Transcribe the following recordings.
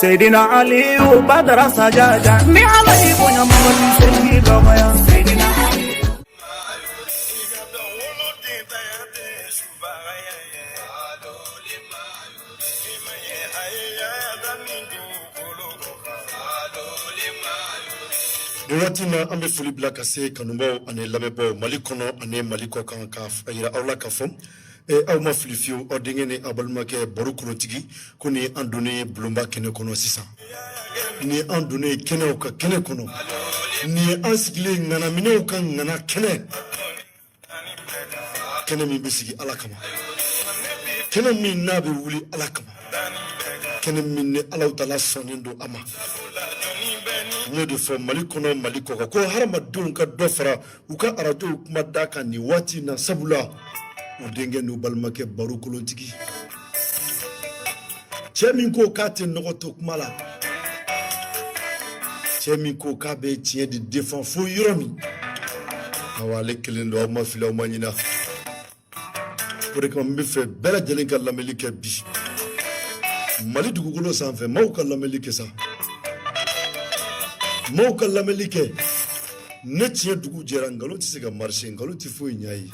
Seydina Aliyu Badara Sajaja mi amadi bonya mawali sengi gamaya Seydina Watina ambe fuli blaka se kanumbo ane lamebo malikono ane maliko kan kaf ayira awla kafom aw ma fili fiu odingene abalmake Barou KOLOTIGUI kuni andone BLONBA kene kono sisa ni andone kene o ka kene kono ni ansigile ngana mine o kan ngana kene mi bisigi alakama kene mi nabe wuli alakama kene mi ne alawtala sonindo ama ne de fo malikono maliko ko harama dun ka dofara uka arato kuma daka ni wati na sabula udenge no balmake Barou KOLOTIGUI chemin ko kate no to kuma la chemin ko ka be tie de defend fo yoromi awale kelendo ma fila ma nyina pour que me fait bela jelen ka lamelike bi mali dugugolo sanfɛ maw ka lamelike sa maw ka lamelike ne tiɲɛ dugu jɛra ngalon tɛ se ka marcher ngalon tɛ foyi ɲa ye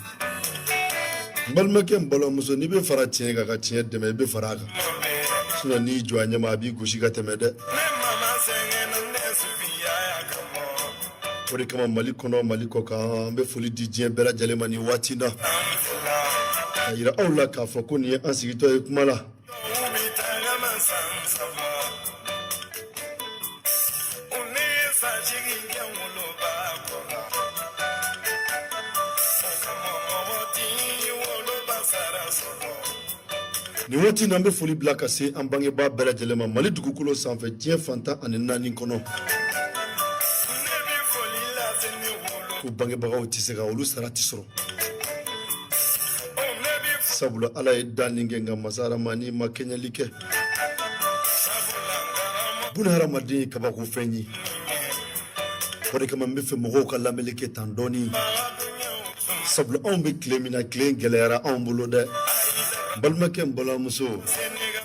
balimakɛ n balimamuso n'i bɛ fara tiɲɛ kan ka tiɲɛ dɛmɛ i bɛ fara a kan sinon n'i jɔ a ɲɛma a b'i gosi ka tɛmɛ dɛ o de kama mali kɔnɔ mali kɔ kan an bɛ foli di diɲɛ bɛɛ lajɛlen ma nin waati na a yira aw la k'a fɔ ko nin ye an sigitɔ ye kuma la ni wati na be foli bila ka se an bangeba bɛɛ lajɛlen ma mali dugukolo sanfɛ diɲɛ fantan ani naani kɔnɔ ko bangebagaw tɛ se ka olu sara tɛ sɔrɔ sabula ala ye danni kɛ nka masaramani ma kɛɲɛli kɛ buna hadamaden ye kabako fɛn ye o de kama n bɛ fɛ mɔgɔw ka lamɛnli kɛ tan dɔɔni sabula anw bɛ tile min na tile gɛlɛyara anw bolo dɛ balimakɛ n balimamuso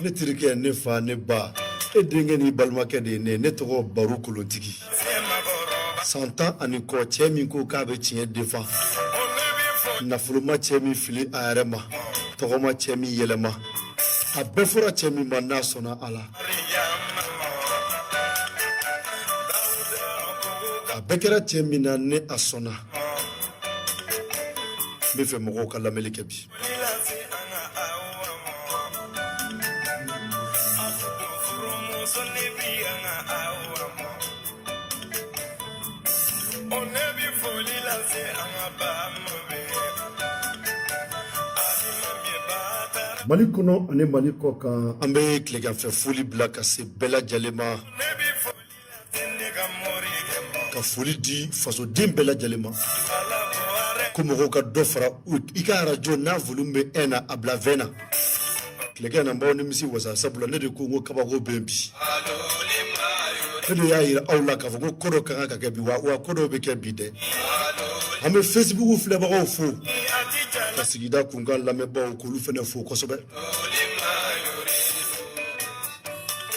ne terikɛ ne fa ne ba e denkɛ ni balimakɛ de ye ne tɔgɔ Barou KOLOTIGUI san 10 ani kɔ cɛ min ko k'a bɛ tiɲɛ defan nafolo ma cɛ min fili a yɛrɛ ma tɔgɔ ma cɛ min yɛlɛma a bɛɛ fɔra cɛ min ma n'a sɔnna a la a bɛɛ kɛra cɛ min na ne a sɔnna n bɛ fɛ mɔgɔw ka lamɛnli kɛ bi mali kɔnɔ ani mali kɔ kan an bɛ tileganfɛ foli bila ka se bɛɛ lajɛlen ma ka foli di fasoden bɛɛ lajɛlen ma ko mɔgɔw ka dɔ fara i ka radio n'a volume bɛ 1 na a bila 20 na tilegan na n b'aw nimisi wasa sabula ne de ko n ko kabako bɛ yen bi ne de y'a yira aw la k'a fɔ ko ko dɔ ka kan ka kɛ bi wa ko dɔ bɛ kɛ bi dɛ an bɛ Facebook filɛbagaw fo ka Siguida Kunkan lamɛnbagaw k'olu fana fo kosɛbɛ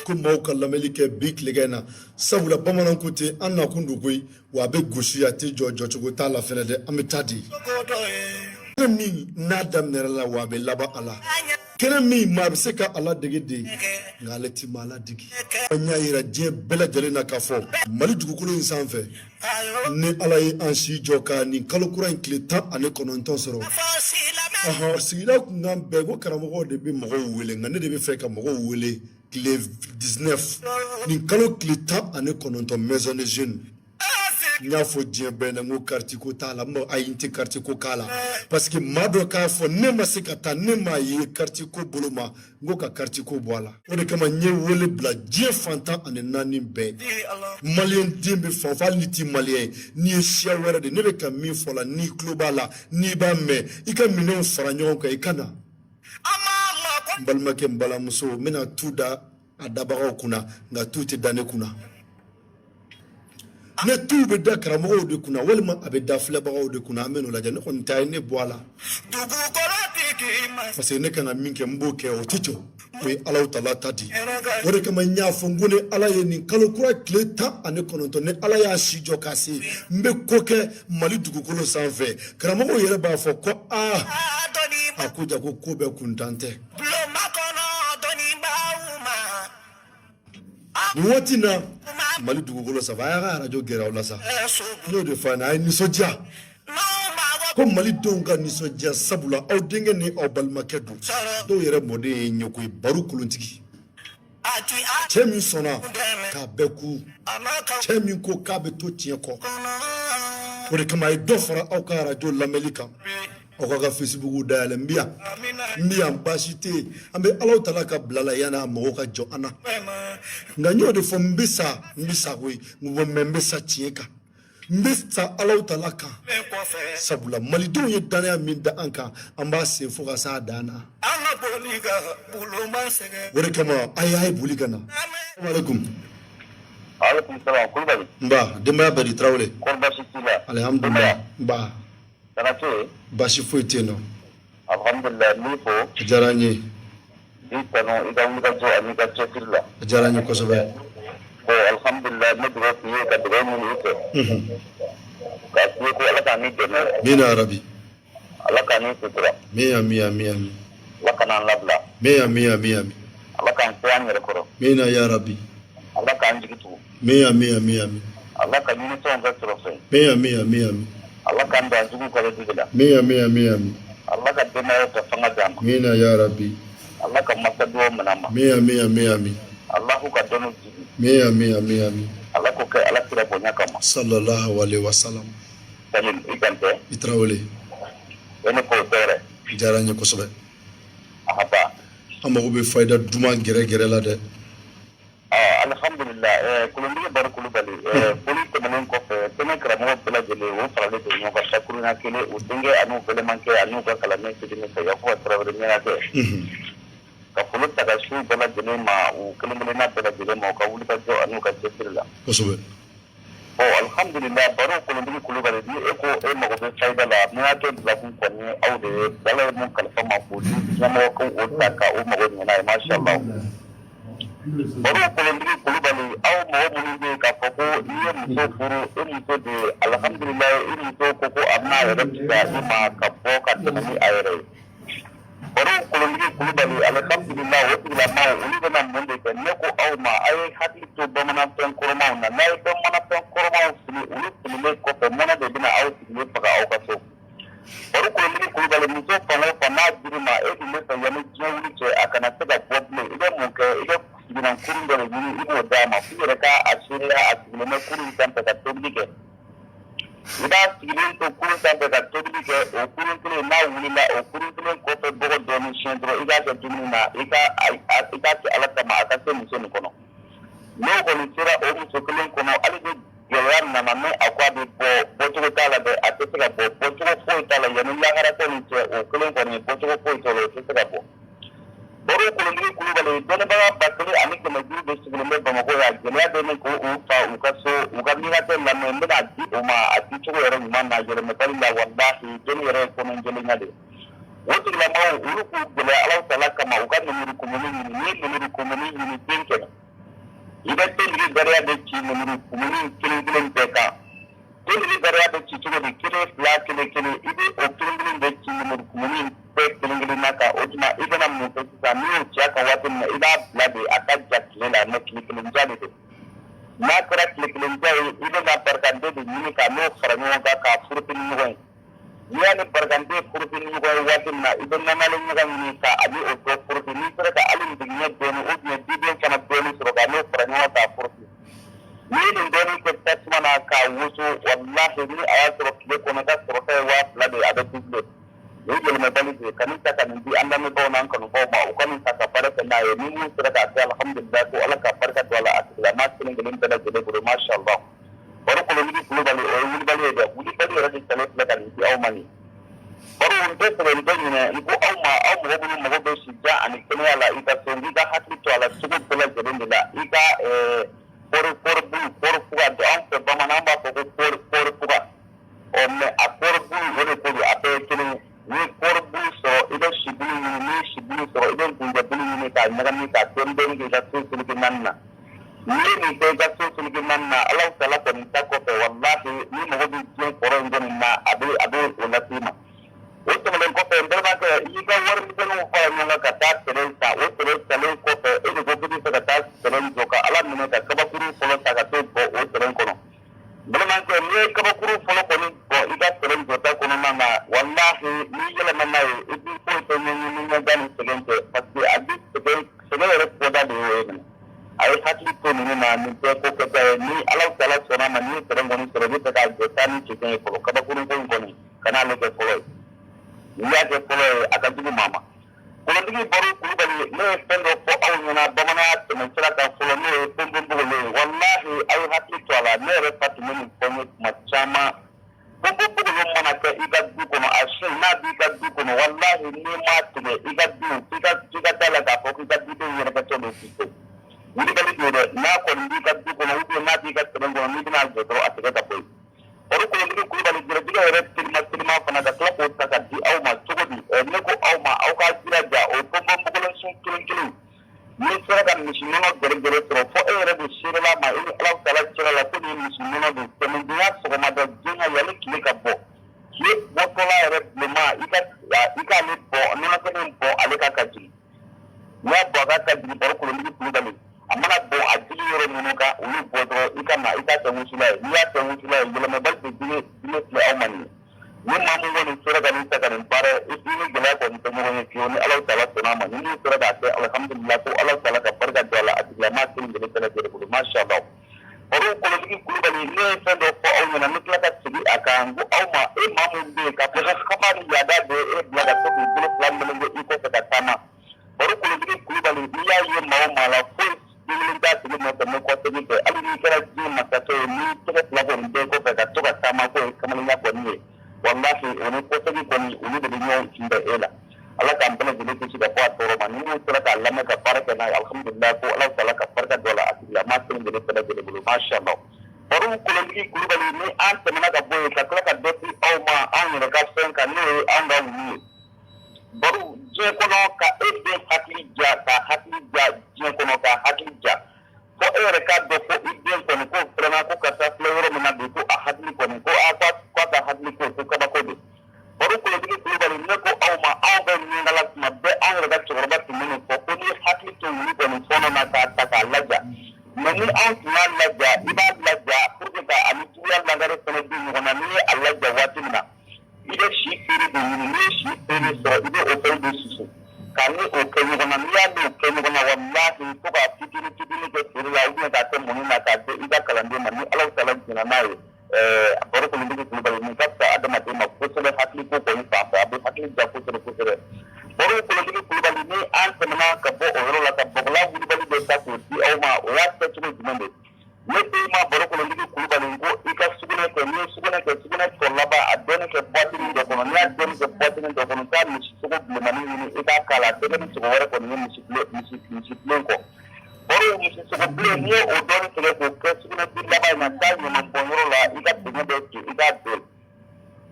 ko maaw ka lamɛnli kɛ bi tilegan na sabula bamanan ko ten an nakun don koyi wa a bɛ gosi a tɛ jɔcogo t'a la fɛnɛ dɛ an bɛ taa di kɛnɛ min n'a daminɛra la wa a bɛ laban a la kɛnɛ min maa bɛ se ka ala dege de nka ale ti maa ladigi an y'a yira diɲɛ bɛɛ lajɛlen na k'a fɔ mali dugukolo in sanfɛ ni ala ye an si jɔ ka nin kalo kura in tile 19 sɔrɔ Siguida Kunkan bɛɛ ko karamɔgɔw de bɛ mɔgɔw wele nka ne de bɛ fɛ ka mɔgɔw wele tile 19 nin kalo tile 19 maison des jeunes n y'a fɔ diɲɛ bɛɛ na n ko quartier ko t'a la a ye n tɛ quartier ko k'a la parce que maa dɔ k'a fɔ ne ma se ka taa ne m'a ye quartier ko bolo ma n ko ka quartier ko bɔ a la o de kama n ye wele bila diɲɛ fantan ani naani bɛɛ maliyɛn den bɛ fan o fan hali ni t'i maliyɛn ye n'i ye siya wɛrɛ de ne bɛ ka min fɔ la n'i tulo b'a la n'i b'a mɛn i ka minɛnw fara ɲɔgɔn kan i ka na n balimakɛ n balimamuso n bɛna tu da a dabagaw kunna nka tu tɛ da ne kunna ne tu bɛ da karamɔgɔw de kunna walima a bɛ da filɛbagaw de kunna an bɛ n'o lajɛ ne kɔni ta ye ne bɔ a la dugukolo tɛ parce que ne kana min kɛ n b'o kɛ o tɛ jɔ o ye Alahu Taala ta di o de kama n y'a fɔ n ko ni Ala ye nin kalo kura tile 19 ni Ala y'a si jɔ ka se n bɛ ko kɛ Mali dugukolo sanfɛ karamɔgɔw yɛrɛ b'a fɔ ko a ko ja ko bɛɛ kuntan tɛ nin waati na Mali dugukolo sanfɛ a y'a ka arajo gɛrɛ aw la sa n'o de fɔ a ye nisɔndiya ko Malidenw ka nisɔndiya sabula aw denkɛ ni aw balimakɛ don dɔw yɛrɛ mɔden ye ɲɛko ye Barou kolotigi cɛ min sɔnna k'a bɛɛ ku cɛ min ko k'a bɛ to tiɲɛ kɔ o de kama a ye dɔ fara aw ka arajo lamɛnli kan aw ka Facebook dayɛlɛ n bɛ yan baasi tɛ yen an bɛ Alahu Taala ka bila la yanni a mɔgɔw ka jɔ an na nka n y'o de fɔ n bɛ sa koyi n bɛ sa tiɲɛ kan n bɛ sa Alahu Taala kan sabula Malidenw ye danaya min da an kan an b'a sen fo ka s'a dan na o de kama a y'a ye boli ka na salaamaaleykum aleykum salaam Kulubali nba denbaya bɛɛ di Tarawele kɔri baasi t'i la alihamudulilayi nba kana to yen baasi foyi tɛ yen nɔ alhamdulilayi n b'i fo a diyara n ye i kanu i ka wulikajɔ ani i ka cɛsiri la a diyara n ye kosɛbɛ alhamdulilayi ne dugawu k'i ye ka dugawu ɲini i fɛ k'a f'i ye ko Ala k'an dɛmɛ min na rabi Ala k'an sutura min ami Ala kan'an labila min ami Ala k'an se an yɛrɛ kɔrɔ min na ya rabi Ala k'an jigi tugu min ami Ala ka ɲinifɛnw kɛ sɔrɔ fɛn min Ala k'an don an jugu kɔrɔ digi la min ami Ala ka denbaya ta fanga d'an ma min na ya rabi Ala ka masaduwaw minɛ an ma min ami Alahu ka dɔnniw jigi min ami Ala k'o kɛ Ala kira bonya kama sallallahu alaihi wasallam Salim i kan tɛ i Tarawele e ne k'o tɛ yɛrɛ diyara n ye kosɛbɛ ahaba an mago bɛ fayida duman gɛrɛ la dɛ alhamdulillah Kolontigi Barou Kulubali foli tɛmɛnen kɔfɛ sɛnɛ karamɔgɔ bɛɛ lajɛlen o faralen don ɲɔgɔn kan sakuruɲa kelen u denkɛ an'u balimakɛ an'u ka kalanden fitinin fɛ yakuba Tarawele Miakakɛ ka foli ta ka su bɛɛ lajɛlen ma u kelen-kelenna bɛɛ lajɛlen ma u ka wulikajɔ an'u ka cɛsiri la kosɛbɛ alhamdulillah Barou Kolontigi Kulubali ni e ko e mago bɛ fayida la ni y'a kɛ bilakun kɔni ye aw de ye Ala ye mun kalifa ma k'o di ɲɛmɔgɔkaw o ta ka o mago ɲɛna ye masha Allah Barou Kolontigi Kulubali aw mɔgɔ minnu bɛ yen k'a fɔ ko i ye muso furu e muso de ye alhamdulillah i muso ko ko a bɛna a yɛrɛ fisaya i ma ka bɔ ka tɛmɛ ni a yɛrɛ ye Barou Kolontigi Kulubali alhamdulillah o tigilamaw olu bɛna mun de kɛ ne ko aw ma a ye hakili to bamananfɛn kɔrɔmaw na n'a ye bamananfɛn kɔrɔmaw fili olu fililen kɔfɛ mɔnɛ de bɛna aw sigilen faga aw ka so Barou Kolontigi Kulubali muso fan o fan n'a dir'i ma e dun bɛ fɛ yanni diɲɛ wuli cɛ a kana se ka bɔ bilen i bɛ mun kɛ i bɛ sigilan kurun dɔ de ɲini i b'o d'a ma f'i yɛrɛ k'a seereya a sigilen bɛ kurun sanfɛ ka tobili kɛ i b'a sigilen to kurun sanfɛ ka tobili kɛ o kurun kelen n'a wulila o kurun kelen kɔfɛ bɔgɔ dɔɔnin siɲɛ dɔrɔn i k'a kɛ dumuni na i k'a kɛ Ala kama a ka se muso nin kɔnɔ n'o kɔni sera o muso kelen kɔnɔ hali ni gɛlɛya nana ni a ko a bɛ bɔ bɔcogo t'a la dɛ a tɛ se ka bɔ bɔcogo foyi t'a la yanni laharatɔ nin cɛ o kelen kɔni bɔcogo foyi t'a la o tɛ se ka bɔ Barou Kolontigi Kulubali dɔnnibaga 1500 de sigilen bɛ Bamakɔ yan gɛlɛya bɛ min ko u fa u ka so u ka miirafɛ lamɛn n bɛna di o ma a dicogo yɛrɛ ɲuman na yɛlɛmɛbali la walahi dɔnni yɛrɛ ye kɔnɔjɛlenya de o tigilamɔgɔw olu k'u gɛlɛya Alahu Taala kama u ka lemuru kumuni ɲini n'i ye lemuru kumuni ɲini den kɛmɛ i bɛ tentigi gariya de ci lemuru kumuni kelen bɛɛ kan tentigi gariya bɛ ci cogo di 1 2 1 1 i bɛ o kelen de ci lemuru kumuni bɛɛ kelen na kan o tuma i bɛna mun kɛ sisan n'i y'o ci a kan waati min na i b'a bila de a ka ja tile la mɛ tile kelen ja de don n'a kɛra tile kelen ja ye i bɛna barikanden de ɲini ka n'o fara ɲɔgɔn kan k'a furuti ni ɲɔgɔn ye n'i y'a ni barikanden furuti ni ɲɔgɔn ye waati min na i bɛ nɔnɔlen ɲɔgɔn ɲini ka a bɛ o dɔ furuti n'i sera ka hali jigiɲɛ dɔɔni ou bien diden fana dɔɔni sɔrɔ ka n'o fara ɲɔgɔn k'a furuti n'i ye nin dɔɔni kɛ tasuma na k'a wusu walahi ni a y'a sɔrɔ tile kɔnɔ ka sɔrɔta ye 2000 de a bɛ double o ye yɛlɛmɛbali de ye ka nin ta ka nin di an lamɛnbaaw n'an kanubaw ma u ka nin ta ka baara kɛ n'a ye ni mun sera k'a kɛ alhamdulillah ko Ala ka barika don a la a tigilama kelen-kelen bɛɛ lajɛlen bolo masha Allah Barou Kolontigi Kulubali o ye wulibali ye dɛ wulibali yɛrɛ de kɛlen filɛ ka nin di aw ma nin Barou n tɛ sɛbɛn n tɛ ɲinɛ n ko aw ma aw mɔgɔ minnu mago bɛ sijan ani kɛnɛya la i ka so n k'i ka hakili to a la cogo bɛɛ lajɛlen de la i ka kɔɔri fuga don anw fɛ bamanan an b'a fɔ ko kɔɔri fuga mɛ a kɔɔri bulu o de ko don a bɛɛ ye kelen ye n'i ye kɔɔri bulu sɔrɔ i bɛ si ka nyagami ka tenden ke ka susul ke nanna ni ke ka susul ke nanna Allah taala ko ta ko pe wallahi ni mo bi je koro ngoni na ade ulatima o to malen ko pe ndel ba ke yi ka war mi tanu ko nyanga ka ta teren sa o tere tale ko pe e ko bi ka ta teren ko ka ala mi ka ba kuru folo ta ka to ko o teren ko no beleman ko ni ka ba kuru folo ko ni ko ida teren ko ta ko no manga wallahi ni yele manna e bi ko to ni ngani teren ko parce adi segala ko da de ay hakli ko ni na ni ko ko ta ni ala taala sona ma ni teren ko ni teren ko ta ko ta ni ke ko ka ba kuru ko ni kana le ko folo ya ke folo akajibu mama kolotigi baru kulubali ne fɛn dɔ fɔ aw ɲɛna bamananya tɛmɛsira kan fɔlɔ n'o ye ponponpogolo ye wallahi a ye hakili to a la ne yɛrɛ fa tun bɛ nin fɔ n ye tuma caman ponponpogolo mana kɛ i ka du kɔnɔ a sin n'a b'i ka du kɔnɔ wallahi n'i m'a tigɛ i ka du f'i ka da la k'a fɔ k'i ka dudenw yɛrɛkɛtɔ don k'i to wulikali don dɛ n'a kɔni b'i ka du kɔnɔ n'a b'i ka tɛrɛn kɔnɔ n'i bɛna jɔ dɔrɔn a tɛgɛ ka bɔ yen baro kolotigi kulubali jɛrɛtigɛ yɛrɛ telima fana ka tila k'o ta ka di aw ma cogo di ne ko aw ma aw k'a jiraja o ponponpogolo sun kelen ni sera ka misi nɔnɔ gɛrɛgɛrɛ sɔrɔ fo e yɛrɛ de seerela ma e ni Ala taala cɛla la ko nin ye misi nɔnɔ don tɛmɛdenya sɔgɔmada joona yanni tile ka bɔ tile bɔtɔla yɛrɛ bilenma i k'ale bɔ nɔnɔ kelen bɔ ale ka jigin n'i y'a bɔ a ka jigin baro kolotigi kulubali a mana bɔn a jigi yɔrɔ minnu kan olu bɔ dɔrɔn i ka na i k'a kɛ wusula ye n'i y'a kɛ wusula ye yɛlɛmabali de dine filɛ aw ma nin ni maa min kɔni sera ka nin ta ka nin baara i ni gɛlɛya kɔni tɛ ɲɔgɔn ye fiyewu ni Ala taala sɔnna a ma ni min sera k'a kɛ alhamdulilah ko Ala taala ka barika don a la a tigilama kelen kelen bɛɛ lajɛlen bolo masha Allah baro kolotigi kulubali ne ye fɛn dɔ fɔ aw ɲɛna n bɛ tila ka segin a kan ko aw ma e maa min bɛ yen k'a fɔ ko kaba ni yaada bɛ e bila ka to k'i bolo fila meleke i kɔfɛ ka taama baro kolotigi kulubali n'i y'a ye maa o maa la foyi ni da sigi ma tɛmɛ kɔsegi fɛ hali n'i kɛra diɲɛ masakɛ ye n'i tɛgɛ fila kɔni bɛɛ kɔfɛ ka to ka taama ko ye kamalenya kɔni ye wallahi o ni kɔsegi kɔni olu de bɛ ɲɔgɔn kunbɛn e la Ala k'an bɛɛ lajɛlen kisi ka bɔ a tɔɔrɔ ma ni minnu sera k'a lamɛn ka baara kɛ n'a ye alhamdulilah ko Ala taala ka barika don a la a tigilama kelen kelen bɛɛ lajɛlen bolo masha Allah baro kolotigi kulubali ni an tɛmɛna ka bɔ yen ka tila ka dɔ di aw ma an yɛrɛ ka fɛn kan n'o ye an ka wulu ye baro diɲɛ kɔnɔ ka e den hakili ja ka hakili ja diɲɛ kɔnɔ ka hakili ja fo e yɛrɛ k'a dɔn ko i den kɔni ko vraiment ko karisa filɛ yɔrɔ min na bi ko a hakili kɔni ko k'a ka hakili ko kabako don baro kolotigi kulubali ne ko aw ma anw bɛ ɲingala tuma bɛɛ an yɛrɛ ka cɛkɔrɔba tun bɛ nin fɔ ko n'i hakili to wulu kɔni fɔlɔ na k'a ta k'a laja mais ni anw tun y'a laja i b'a laja pour que ka ani juguya langare fɛnɛ di ɲɔgɔn na n'i ye a laja waati min na i bɛ si feere de ɲini n'i ye si feere sɔrɔ i bɛ o fɛn de susu ka ni o kɛ ɲɔgɔn na n'i y'a n'o kɛ ɲɔgɔn na wallahi fo ka fitini kɛ feere la ou bien k'a kɛ mɔni na k'a di i ka kalanden ma ni Ala taala jɛna n'a ye baro kolotigi kulubali nin ka fisa adamaden ma kosɛbɛ hakili ko kɔni fanfɛ a bɛ hakili ja kosɛbɛ baro kolotigi kulubali ni an tɛmɛna ka bɔ o yɔrɔ la ka bɔgɔla wulibali dɔ ta k'o di aw ma o y'a kɛcogo jumɛn de ne ko i ma baro kolotigi kulubali ko i ka sugunɛ kɛ n'i ye sugunɛ kɛ sugunɛ tɔ laban a dɔɔni kɛ buwatinin dɔ kɔnɔ n'i y'a dɔɔni kɛ buwatinin dɔ kɔnɔ k'a misi sogo bilenmanin ɲini i k'a k'a la dɛgɛ ni sogo wɛrɛ kɔni ye misi bilen kɔ baro misi sogo bilen n'i ye o dɔɔni tigɛ k'o kɛ sugunɛ bi laban in na k'a ɲaman bɔn yɔrɔ la i ka dingɛ dɔ ci i k'a don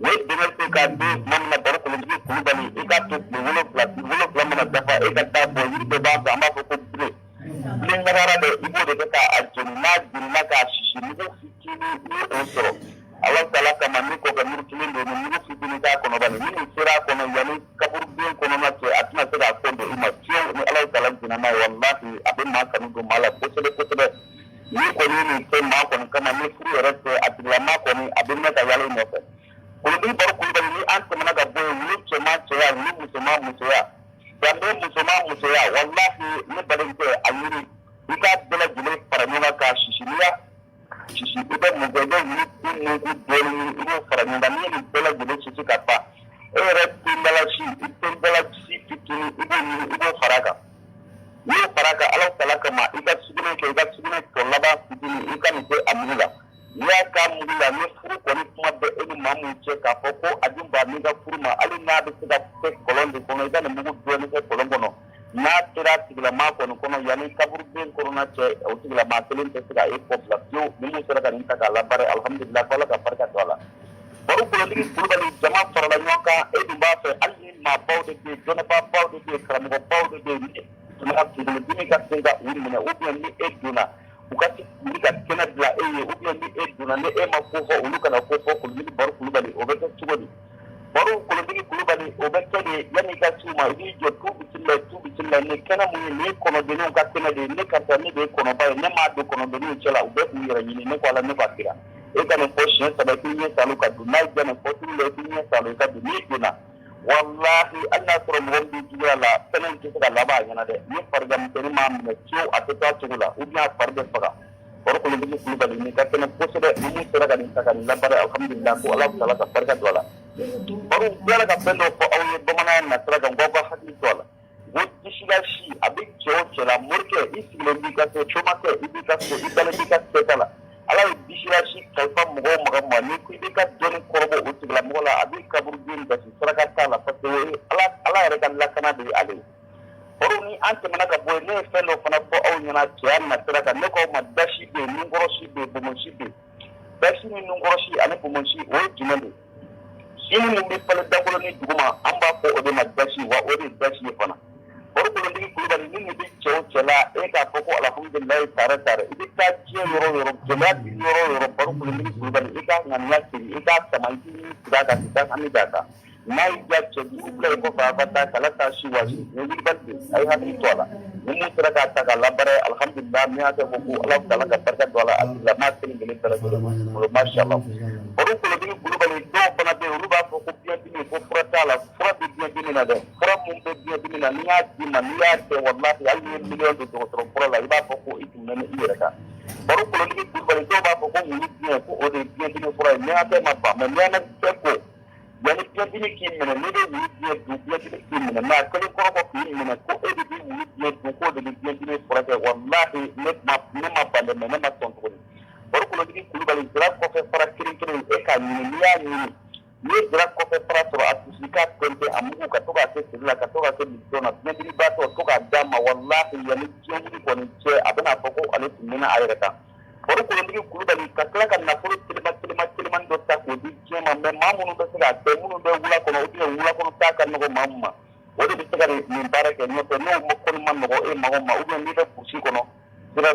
o ye dingɛ se k'a di tuma min na baro kolotigi kulubali i k'a to tile wolonfila mana dafa e ka taa bɔ yiri dɔ b'an fɛ an b'a fɔ ko bile bilen ɲagara dɛ i b'o de kɛ k'a jeni n'a jenina k'a sisi mugu fitinin n'i o sɔrɔ Ala taala kama ni kɔfɛ muru kelen don ni mugu fitinin k'a kɔnɔ bani ni nin sera a kɔnɔ yanni kaburuden kɔnɔna cɛ a tɛna se k'a ko don i ma fiyewu ni Ala taala jɛna n'a ye wallahi a bɛ maa kanu don maa la kosɛbɛ ni kɔni nin fɛn maa kɔni kama ni furu yɛrɛ tɛ a tigilama kɔni a bɛ mɛn ka yala i nɔfɛ kolotigi baro kulubali ni an tɛmɛna ka bɔ yen wulu cɛman cɛya wulu musoman musoya danbe musoman musoya wallahi ne balimakɛ a yiri i k'a bɛɛ lajɛlen fara ɲɔgɔn kan k'a sisi n'i y'a sisi i bɛ mun kɛ i bɛ wulu nugu dɔɔni ɲini i b'o fara ɲɔgɔn kan n'i ye nin bɛɛ lajɛlen sisi ka ban e yɛrɛ tendalasi i tendalasi fitinin i b'o ɲini i b'o fara a kan n'i y'o fara a kan Ala taala kama i ka sugunɛ kɛ i ka sugunɛ tɔ laban fitinin i ka nin kɛ a mugu la n'i y'a k'a mugu la ni furu kɔni kuma bɛ e ni maa min cɛ k'a fɔ ko a dun b'a min ka furu ma hali n'a bɛ se ka kɛ kɔlɔn de kɔnɔ i ka nin mugu dɔɔni kɛ kɔlɔn kɔnɔ n'a sera tigilama kɔni kɔnɔ yanni kaburuden kɔnɔna cɛ o tigilama kelen tɛ se ka e kɔ bila fiyewu ni mun sera ka nin ta k'a labaara alhamdulilah ko Ala ka barika don a la baro kolotigi kulubali jama farala ɲɔgɔn kan e dun b'a fɛ hali ni maabaw de bɛ yen dɔnnibabaw de bɛ yen karamɔgɔbaw de bɛ yen tuma tuguni dimi ka senga wumina ubien ni eduna ukati ni ka kena bla ubien ni eduna ne ema kofo uluka na kofo kulubali baru kulubali obeta tugoni baru kulubali obeta de yani ka tuma ni jo tubitilla ne kana mu ne kono de no ka kena de ne ka tani de kono ba ne ma do kono de ni chela ubetu yira yini ne ko ala ne bakira e kana ko shin sabati ne salu ka dunai jana ko tun le ne salu ka duni duna wallahi Allah sura mu wanda jiya la sanan ki suka laba yana da ni farga mutane ma mu ciwo a ta tugula ubiya farga faga baru kulubali ne ka kana ko da mu sura ga ni saka ni labara alhamdulillah ko Allah ta'ala ka farga dola baru yala ka pendo ko awye bamana na sura ga gogo hakki dola wodi shiga shi abin ciwo la murke isi lo bi ka to choma ko ibi ka to ibale bi ka tala ala bishira shi kalfa mugo magama ni ku ibi ka doni korbo utugla mola abi kabur din da saraka tala pato ala ya kan la kana bi ale baru ni ante manaka boy ne felo fana ko aw nyana tiyan na saraka ne ko ma dashi be ni ngoroshi be bumonshi be dashi ni ngoroshi ale bumonshi o jumande sini mu be pala dagolo ni duguma amba ko o de ma dashi wa o de dashi fana baru ko ndigi kulubali ni bi cela e ka foko alhamdulillah tare ibi ka je yoro jela bi yoro baru ko ndigi kulubali e ka ngam yakiri e ka samanti daga kita kami data nai ja ce bi ko ko fa ta kala ta shi wa shi ni balde ai hadi tola ni mu tara ka ta kala bare alhamdulillah mi ata ko Allah taala ka barka dola Allah ma tin ngeli tara ko masha Allah baru ko ndigi kulubali do bana be ruba ko biya bi ko furata biya na de fura mun be biya na ni ya di man ya te wallahi al million de to fura la iba ko itu men ireka baru ko ndigi kulubali do ba ko mu biya ko o de biya fura ni ate ma ba men ya na ko yani biya ki men ne de biya ki men na ko ko ki men ko e de biya ko de biya fura de wallahi ne ma ba men ne ma ton ko baru ko ndigi kulubali dra ko fe fura kirin e ka ni ya ni dra ko fe fura to atusika konte amuku ka to ka se sila ka to ka se bitona ne ba to ka dama wallahi yani kiyo ko ni che abana foko ale tunina ayrata baru ko ndigi kulubali ka kala kan na furu tilma do ta ko di jema me mamunu do sila te munu do wula kono ta kan no mamma wodi bi tagare ni barake no to no mo kon man no e ma ubi ni da kursi kono dira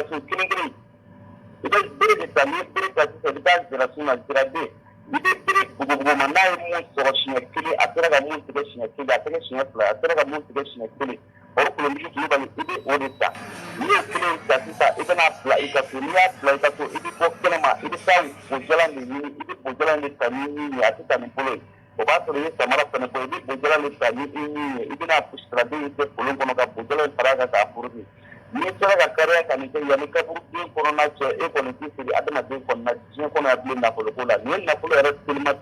so kini ida bere de tani bere ta se da dira so na dira de ide bere bugu manai mu so shi kili atira ga mu tiga shi kili atira shi fla atira ga mu tiga shi kili baru ko ndigi kulubali ide odita ni kili ta ida na fla ida to ni fla ida to ide ko kelema ide sa bojalan ni tani ni atita ni polo o ba to ni samara tani ko ide bojalan ni tani ni ide na pustra de ide polo kono ka bojalan paraga ka apurdi ni sera ka kare ka ni ke yani ka burdi kono na che e kono ti siri adama de kono na je kono ya bi na polo kola ni na polo era tilma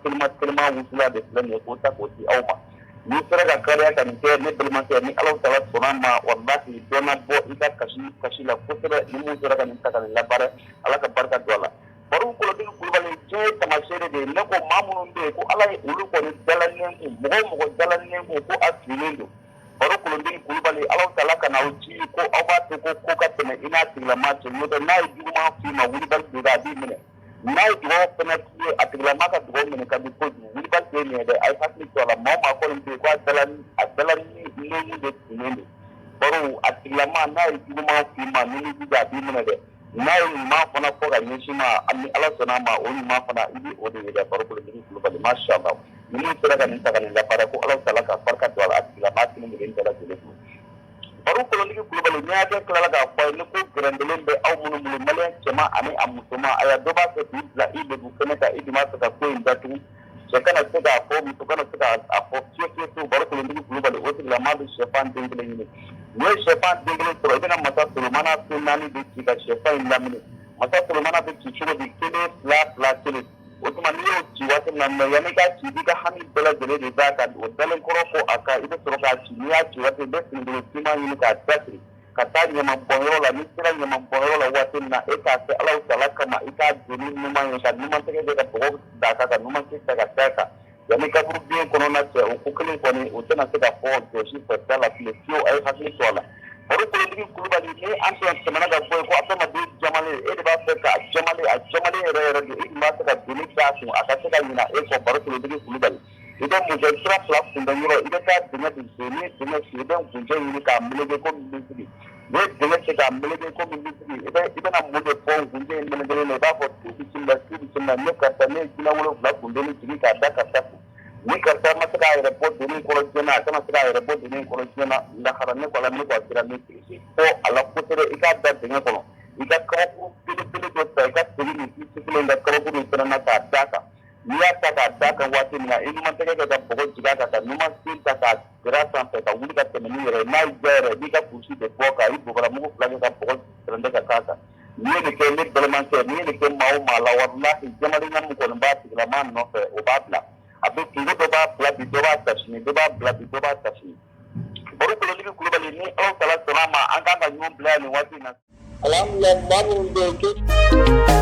wusula de plan ne ko ta ko ti awma ni sera ka kare ka ni ke ne bilma ke ni Allah taala sonama wallahi dona bo ida kashi la ko sera ni mu sera ka ni ta ka ni la bare Allah ka barka dola baru ko de ko bale je tamashere de ne ko mamunun de ko Allah ulu ko ni dalan ne mo dalan ne ko asilindo baru ko ndigi kulubali Allah taala kana uci ko awatu ko ka tene ina tigla ma to no da nay juma fi ma wuri bal da di mine nay do tene ti atigla ma ka do mine ka di ko wuri bal de ne da ai fatli to la ma ko ndi ko dalan ni de tene baru atigla ma nay juma fi ma ni da di mine de nay ma fana ko ga ni shi ma Allah sana ma o ni ma fana idi o de da baru ko ndigi kulubali masha Allah ni sera ka ni ta ka ni la para ko Allah taala ka farka to ala atigla ma tin ni da la baru ko ndigi kulubali ni ake kala ga ko ni ko grandelen be aw munu malen cema ani amusuma aya do ba se la ibe bu keneta idi ma ta ko indatu se kana se ga ko mi to kana se ga afo to baru ko ndigi kulubali o ti la ma be shefan dingile ni shefan dingile to ina mata sulmana sunani de ki ga shefan lamini mata sulmana be ki chugo di kele la kele otuma ni o ci wata nan na yani ka ci diga hani bela gele de zaka o dalen koro ko aka ida soro ka ci ni ya ci wata de sin do tima ni ka tasri ka ta ni ma boyo la ni tira ni ma boyo la wata na e ka se Allah taala kama ika jeni ni ma ni ka ni ma tege de ka bo da ka ni ma ci ta ka yani ka buru bien kono na ce o ko kele ko ni o tana se ka fo to shi fa ta la plesio ay hakli to la baru ko ndigi kulubali ni anto semana ga boy ko atama de jamale e de ba se ka jamale re de ma se ka dini ta su aka se ka ina e ko baru ko ndigi kulubali idan mu je tra plus kun da yoro idan ka dinga de seni dinga si ministre ben kunje yiri ka melege ko ministre ne denge se ka melege ko ministre ibe na mo de fon kunje melege ne ba ko tubisimba ne karta ne kila wolo bla kunde ni tigi ka da karta ni karta ma saka aéroport doni ko jena kama saka aéroport doni ko jena la harane ko la ne ko tira ne ko ala ko tere ika da denge ko ika ko pele do ta ika tigi ni tigi le ka ko ni tana na ta daka ni ya ta daka wati ni ina man tege ka bogo jiga ka ni man sin ta ka grasa ta ka wuli ka teme ni re na jere ni ka kursi de boka ibo bara mu flage ka bogo tanda ka kaka ni ne ke ne balmanse ni ne ke mawo mala wallahi jamari na mu ko ba ti la man no fe o babla abe kingo do ba bla bi do ba tashni do ba bla bi do ba tashni Barou kolotigi kulubali ni aw sala salama an ka nyum bla ni wati na alhamdulillah babu de